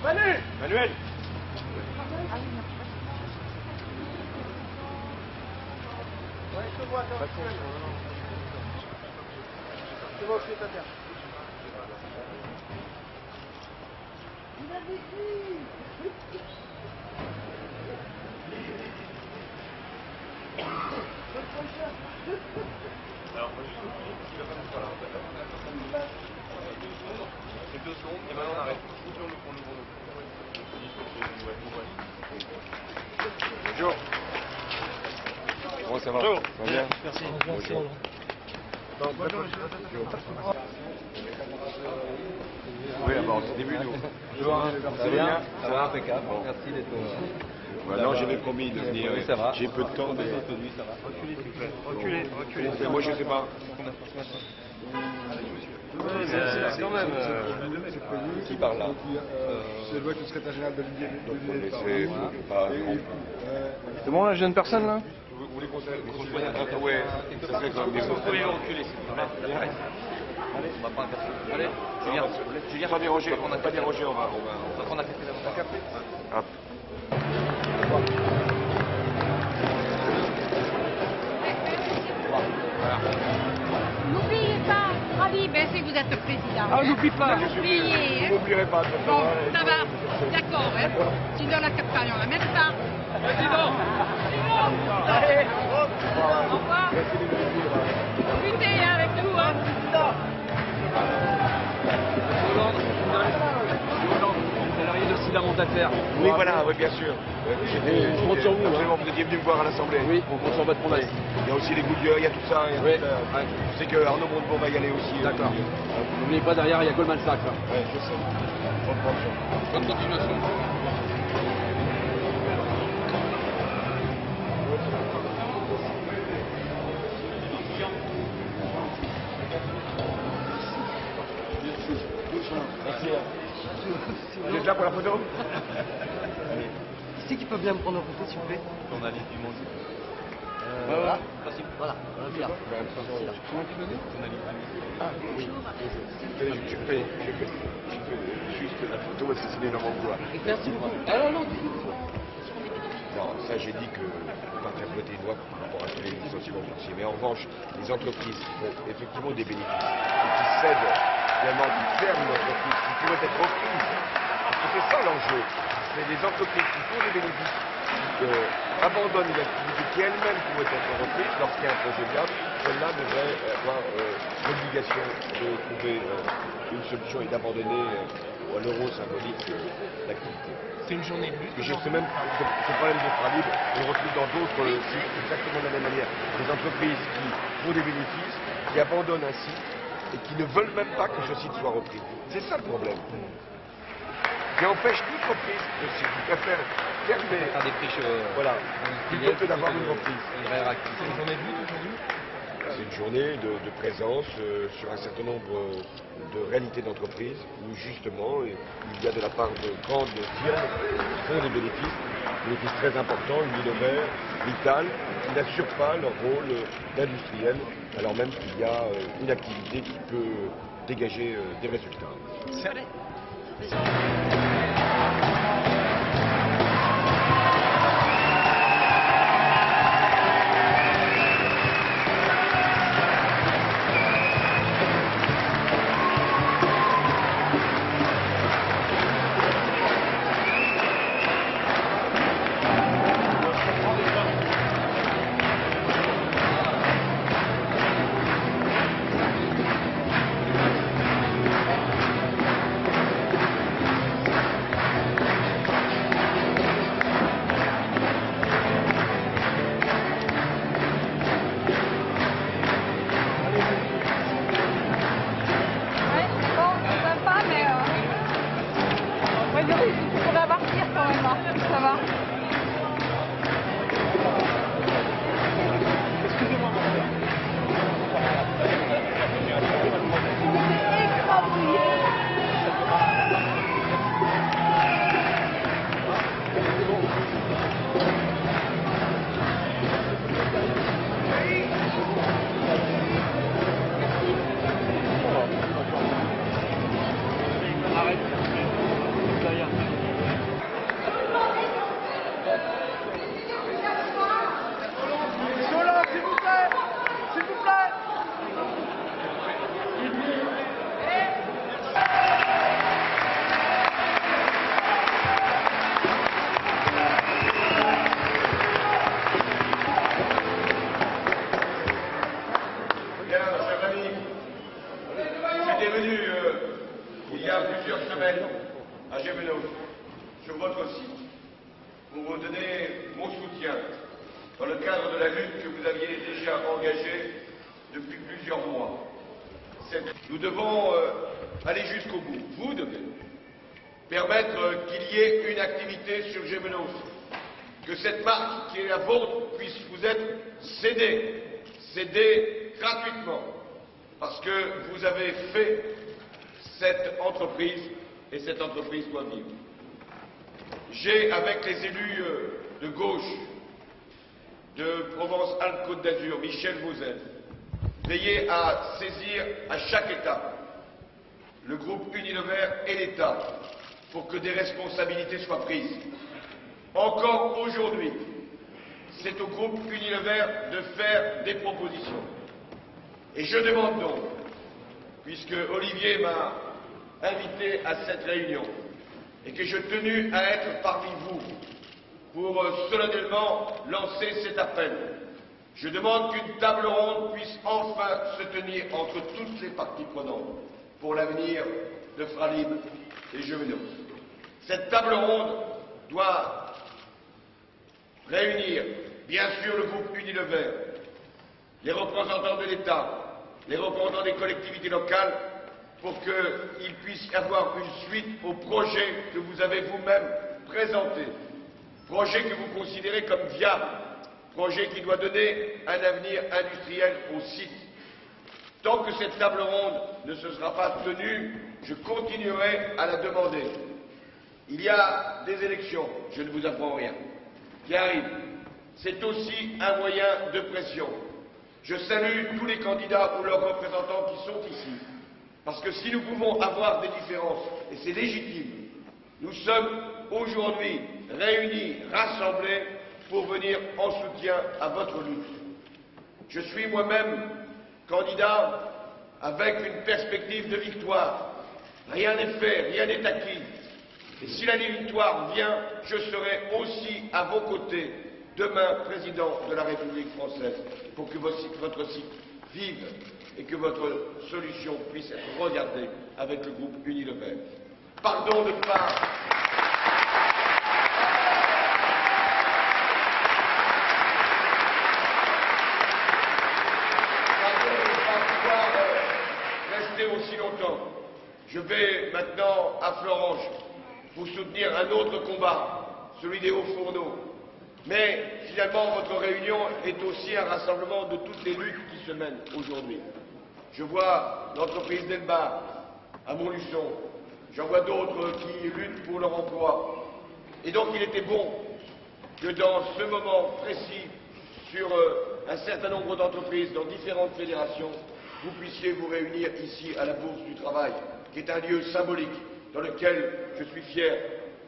Manu! Manuel! Ouais, je te vois, attends. Je vois au pied-à-terre. Il a vécu! Alors, moi, juste, il va pas nous faire là. C'est 2 secondes, et maintenant on arrête. On ouvre. Bonjour. Comment ça va? Bonjour. Ça va bien? Merci. Bonjour. Oui, alors c'est début nous. Ça va bien? Ça va impeccable. Merci d'être là. Non, j'avais promis de venir. Oui, ça va. J'ai peu de temps, mais. Reculez. Mais moi, je sais pas. C'est quand même. Qui parle là? C'est le secrétaire général de l'Union. Donc, on essaie, pas. C'est bon, la jeune personne là? Vous voulez qu'on s'aille? Ouais, ça serait quand même mieux. Vous pouvez reculer, s'il vous plaît. On va prendre un café. Allez, Julien, Pas déranger, on va pas déranger, on va. prendre un café là-bas. Hop. N'oubliez pas, Ravi, ben c'est que vous êtes le président. Ah, n'oublie pas. N'oubliez. Vous n'oublierez pas. de toute façon, Bon, hein. ça va. D'accord, hein. Tu donnes la capitale, on la même pas. Allez, Au revoir. Luttez avec nous, hein. Salarié de Sida Montaffaire. Oui, voilà, oui, bien sûr. Je compte sur vous, Absolument, vous étiez venu me voir à l'Assemblée. Oui, on compte sur votre mandat. Il y a aussi les coups de gueule, il y a tout ça. Il y a Oui. tout ça. Je sais que Arnaud Montebourg va y aller aussi. D'accord. N'oubliez pas, derrière, il y a Goldman Sachs. Là. Oui, je sais. Bonne continuation. Merci. Vous êtes là pour la photo? Qui c'est qui peut bien me prendre en photo, s'il vous plaît? Journaliste du monde. Voilà. Voilà, on est là. Ah, oui. Je fais juste la photo assassinée dans mon bois. Merci beaucoup. Ah non, non, Non, ça j'ai dit qu'on ne peut pas faire voter une loi par rapport à tous les licenciements boursiers. Mais en revanche, les entreprises qui font effectivement des bénéfices et qui cèdent, finalement, qui ferment l'entreprise, qui pourraient être reprises. Parce que c'est ça l'enjeu. C'est des entreprises qui font des bénéfices, qui abandonnent une activité qui elle-même pourrait être reprise lorsqu'il y a un projet viable. Celle-là devrait avoir l'obligation de trouver une solution et d'abandonner à l'euro symbolique l'activité. C'est une journée bleue. Je sais même ce problème de libre, on le retrouve dans d'autres sites exactement de la même manière. Des entreprises qui font des bénéfices, qui abandonnent un site et qui ne veulent même pas que ce site soit repris. C'est ça le problème. Qui empêche toute reprise de site. Ils préfèrent fermer. Faire des friches. Voilà. Plutôt que d'avoir une reprise. Une vraie activité. C'est une journée bleue aujourd'hui. C'est une journée de présence sur un certain nombre de réalités d'entreprise où justement il y a de la part de grandes firmes qui font des bénéfices très importants, Unilever, Vital, qui n'assurent pas leur rôle d'industriel, alors même qu'il y a une activité qui peut dégager des résultats. il y a plusieurs semaines, à Gémenos, sur votre site, pour vous donner mon soutien dans le cadre de la lutte que vous aviez déjà engagée depuis plusieurs mois. Nous devons aller jusqu'au bout. Vous devez permettre qu'il y ait une activité sur Gémenos, que cette marque qui est la vôtre puisse vous être cédée gratuitement, parce que vous avez fait cette entreprise et cette entreprise doit vivre. J'ai, avec les élus de gauche de Provence-Alpes-Côte d'Azur, Michel Vauzet, veillé à saisir à chaque étape le groupe Unilever et l'État pour que des responsabilités soient prises. Encore aujourd'hui, c'est au groupe Unilever de faire des propositions. Et je demande donc, puisque Olivier m'a invité à cette réunion et que je tenu à être parmi vous pour solennellement lancer cet appel, je demande qu'une table ronde puisse enfin se tenir entre toutes les parties prenantes pour l'avenir de Fralib et Gémenos. Cette table ronde doit réunir, bien sûr, le groupe Unilever, les représentants de l'État, les représentants des collectivités locales, pour qu'il puisse y avoir une suite au projet que vous avez vous-même présenté, projet que vous considérez comme viable, projet qui doit donner un avenir industriel au site. Tant que cette table ronde ne se sera pas tenue, je continuerai à la demander. Il y a des élections, je ne vous apprends rien, qui arrivent. C'est aussi un moyen de pression. Je salue tous les candidats ou leurs représentants qui sont ici, parce que si nous pouvons avoir des différences, et c'est légitime, nous sommes aujourd'hui réunis, rassemblés, pour venir en soutien à votre lutte. Je suis moi-même candidat avec une perspective de victoire. Rien n'est fait, rien n'est acquis. Et si la victoire vient, je serai aussi à vos côtés, demain président de la République française, pour que votre site vive et que votre solution puisse être regardée avec le groupe Unilever. Pardon de ne pas... aussi longtemps. Je vais maintenant à Florange vous soutenir un autre combat, celui des hauts-fourneaux. Mais finalement, votre réunion est aussi un rassemblement de toutes les luttes qui se mènent aujourd'hui. Je vois l'entreprise d'Elba à Montluçon, j'en vois d'autres qui luttent pour leur emploi. Et donc il était bon que dans ce moment précis, sur un certain nombre d'entreprises, dans différentes fédérations, vous puissiez vous réunir ici à la Bourse du Travail, qui est un lieu symbolique dans lequel je suis fier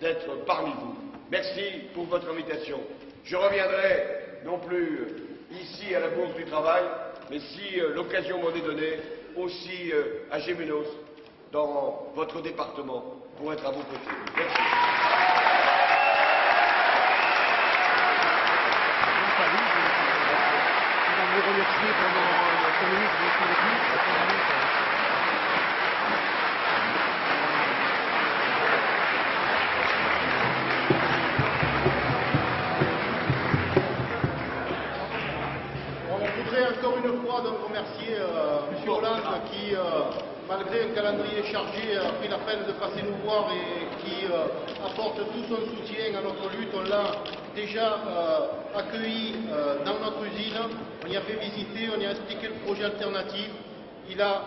d'être parmi vous. Merci pour votre invitation. Je reviendrai non plus ici à la Bourse du Travail, mais si l'occasion m'en est donnée, aussi à Gémenos, dans votre département, pour être à vos côtés. Merci. Vous remercier pendant 5 minutes de votre On voudrait encore une fois donc remercier M. Hollande qui, malgré un calendrier chargé, a pris la peine de passer nous voir et qui apporte tout son soutien à notre lutte. On l'a déjà accueilli dans notre usine, on y a fait visiter, on y a expliqué le projet alternatif. Il a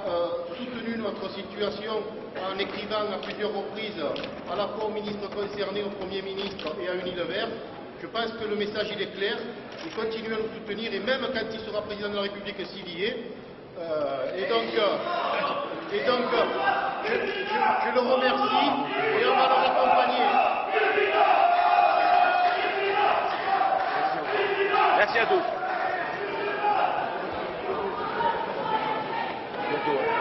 soutenu notre situation en écrivant à plusieurs reprises à la fois au ministre concerné, au Premier ministre et à Unilever. Je pense que le message il est clair, il continue à nous soutenir et même quand il sera président de la République s'il y est. Et donc je le remercie et on va le raccompagner. Merci à tous. Bientôt.